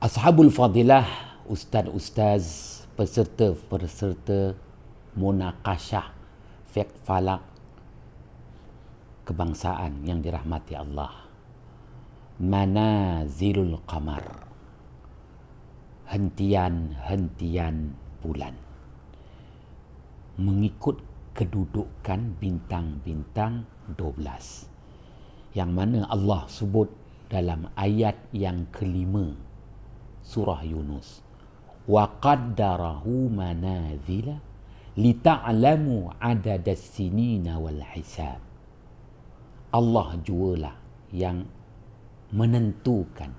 Ashabul Fadilah, ustaz-ustaz, peserta-peserta munakashah fiqh falak kebangsaan yang dirahmati Allah. Manazilul Qamar, hentian-hentian bulan, mengikut kedudukan bintang-bintang 12 yang mana Allah sebut dalam ayat yang kelima surah Yunus. Wa qaddarahu manazila lita'lamu adadas sinina wal hisab. Allah jualah yang menentukan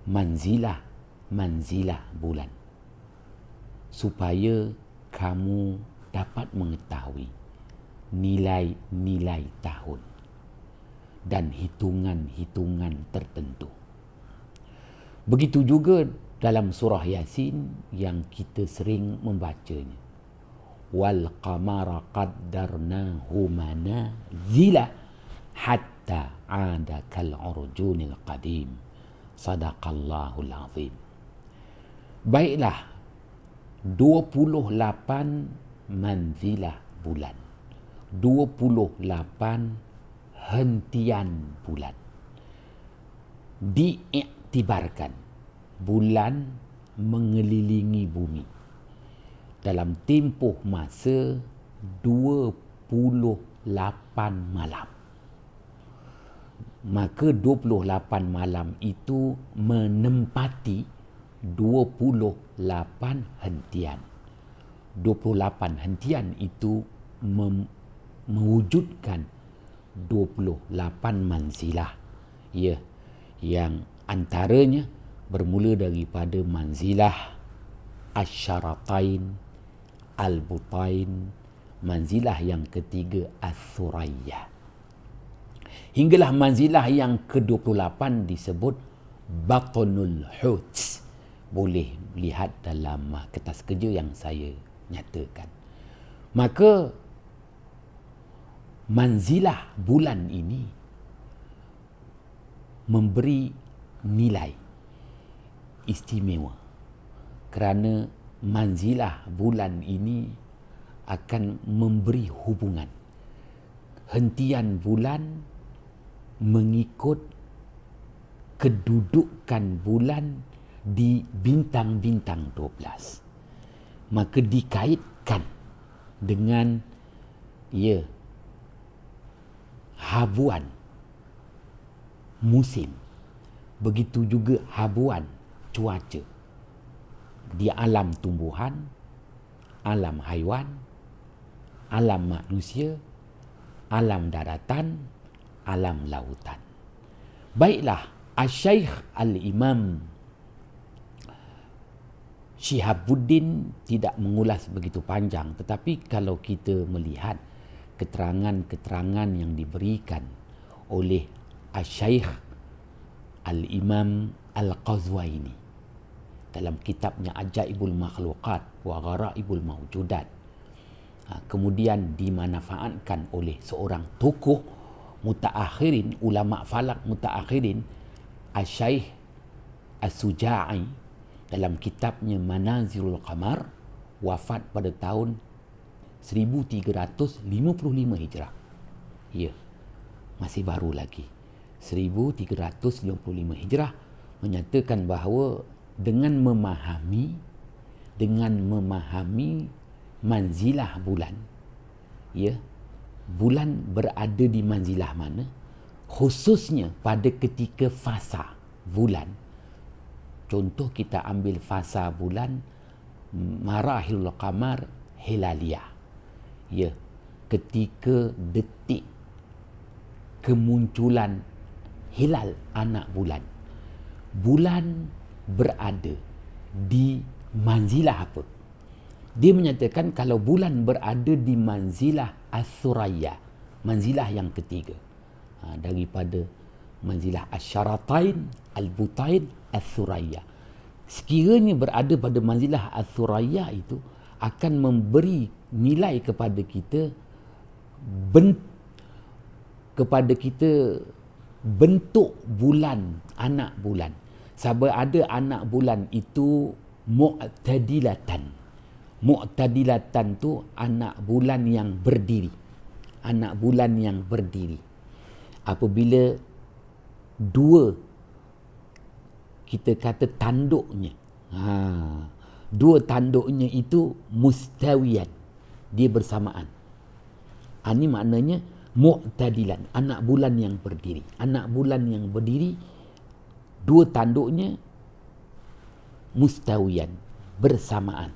manzilah bulan supaya kamu dapat mengetahui nilai-nilai tahun dan hitungan-hitungan tertentu. Begitu juga dalam surah Yasin yang kita sering membacanya. Wal qamara qaddarnahu manazila hatta ada kal urjunil qadim. Sadaqallahul azim. Baiklah, 28 manzilah bulan, 28 hentian bulan. Diiktibarkan bulan mengelilingi bumi dalam tempoh masa 28 malam. Maka 28 malam itu menempati 28 hentian. 28 hentian itu mewujudkan 28 manzilah, ya, yang antaranya bermula daripada manzilah asyaratain, al-butain, manzilah yang ketiga as-suraya, hinggalah manzilah yang ke-28 disebut batunul hut. Boleh lihat dalam kertas kerja yang saya nyatakan. Maka manzilah bulan ini memberi nilai istimewa kerana manzilah bulan ini akan memberi hubungan hentian bulan mengikut kedudukan bulan di bintang-bintang 12. Maka dikaitkan dengan habuan musim, begitu juga habuan cuaca di alam tumbuhan, alam haiwan, alam manusia, alam daratan, alam lautan. Baiklah, Asy-Syaikh Al-Imam Syihabuddin tidak mengulas begitu panjang, tetapi kalau kita melihat keterangan-keterangan yang diberikan oleh Asy-Syaikh Al-Imam Al-Qazwaini dalam kitabnya Ajaibul Makhluqat wa Gharaibul Mawjudat, kemudian dimanfaatkan oleh seorang tokoh mutaakhirin, ulama falak mutaakhirin, Asy-Syaikh As-Suja'i dalam kitabnya Manazilul Qamar, wafat pada tahun 1355 Hijrah. Ya, masih baru lagi. 1355 Hijrah menyatakan bahawa dengan memahami manzilah bulan, ya, bulan berada di manzilah mana, khususnya pada ketika fasa bulan. Contoh, kita ambil fasa bulan marahilul qamar hilaliyah, ya, ketika detik kemunculan hilal anak bulan. Bulan berada di manzilah apa? Dia menyatakan kalau bulan berada di manzilah as-suraya, manzilah yang ketiga, daripada manzilah asyaratain, al-butain, as-suraya. Sekiranya berada pada manzilah as-suraya itu akan memberi nilai kepada kita bentuk bulan, anak bulan. Sebab ada anak bulan itu mu'tadilatan. Mu'tadilatan tu anak bulan yang berdiri. Anak bulan yang berdiri. Apabila dua, kita kata tanduknya, dua tanduknya itu mustawiyan, dia bersamaan. Ini maknanya mu'tadilan, anak bulan yang berdiri. Anak bulan yang berdiri, dua tanduknya mustawiyan, bersamaan.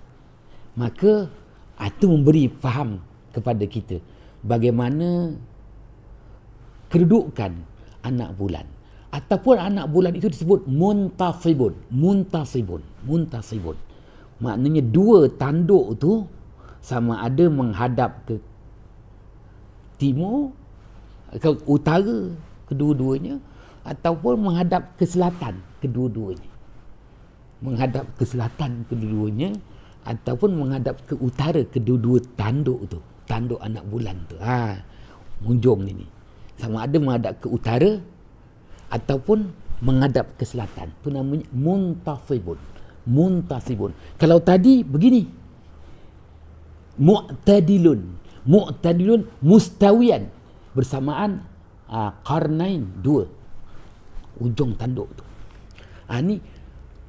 Maka itu memberi faham kepada kita bagaimana kedudukan anak bulan. Ataupun anak bulan itu disebut muntasibun. Maknanya dua tanduk tu sama ada menghadap ke timur, ke utara kedua-duanya, ataupun menghadap ke selatan kedua-duanya. Menghadap ke selatan kedua-duanya ataupun menghadap ke utara kedua-dua tanduk tu. Tanduk anak bulan tu. Hujung ni. Sama ada menghadap ke utara ataupun menghadap ke selatan. Itu namanya muntasibun. Kalau tadi begini, mu'tadilun mustawiyan, bersamaan qarnain, dua ujung tanduk tu. Ni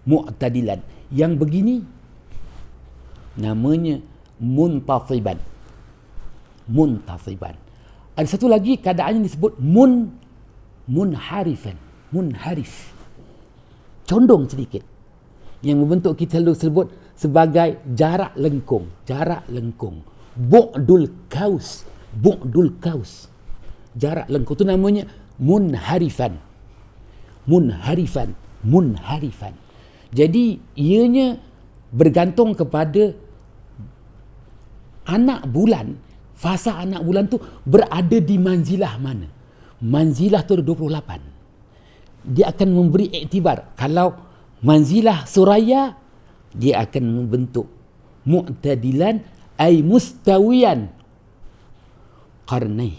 mu'tadilan. Yang begini namanya muntasiban. Ada satu lagi keadaannya disebut munharif. Condong sedikit. Yang membentuk kita lalu sebut sebagai jarak lengkung. Bu'dul kaus. Jarak lengkung itu namanya munharifan. Jadi ianya bergantung kepada anak bulan. Fasa anak bulan tu berada di manzilah mana. Manzilah tu ada 28. Dia akan memberi iktibar. Kalau manzilah suraya, dia akan membentuk mu'tadilan ay mustawiyan qarnai.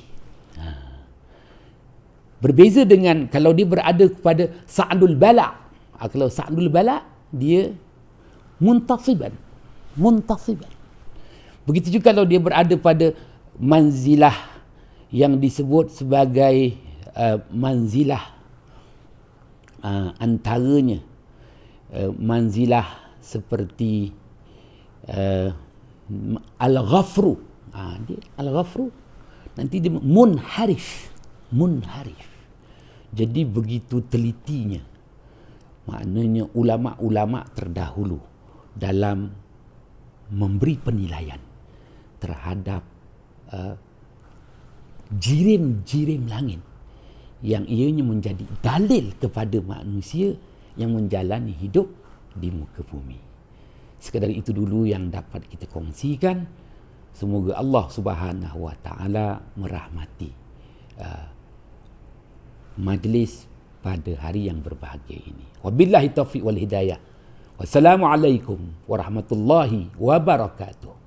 Berbeza dengan kalau dia berada kepada sa'dul bala. Kalau sa'dul bala, dia muntasiban. Begitu juga kalau dia berada pada manzilah yang disebut sebagai manzilah antaranya manzilah seperti al-ghafru. Al-ghafru nanti dia munharif. Jadi begitu telitinya, maknanya ulama-ulama terdahulu dalam memberi penilaian terhadap jirim-jirim langit yang ianya menjadi dalil kepada manusia yang menjalani hidup di muka bumi. Sekadar itu dulu yang dapat kita kongsikan. Semoga Allah Subhanahu wa taala merahmati majlis pada hari yang berbahagia ini. Wabillahi taufiq wal hidayah. Wassalamualaikum warahmatullahi wabarakatuh.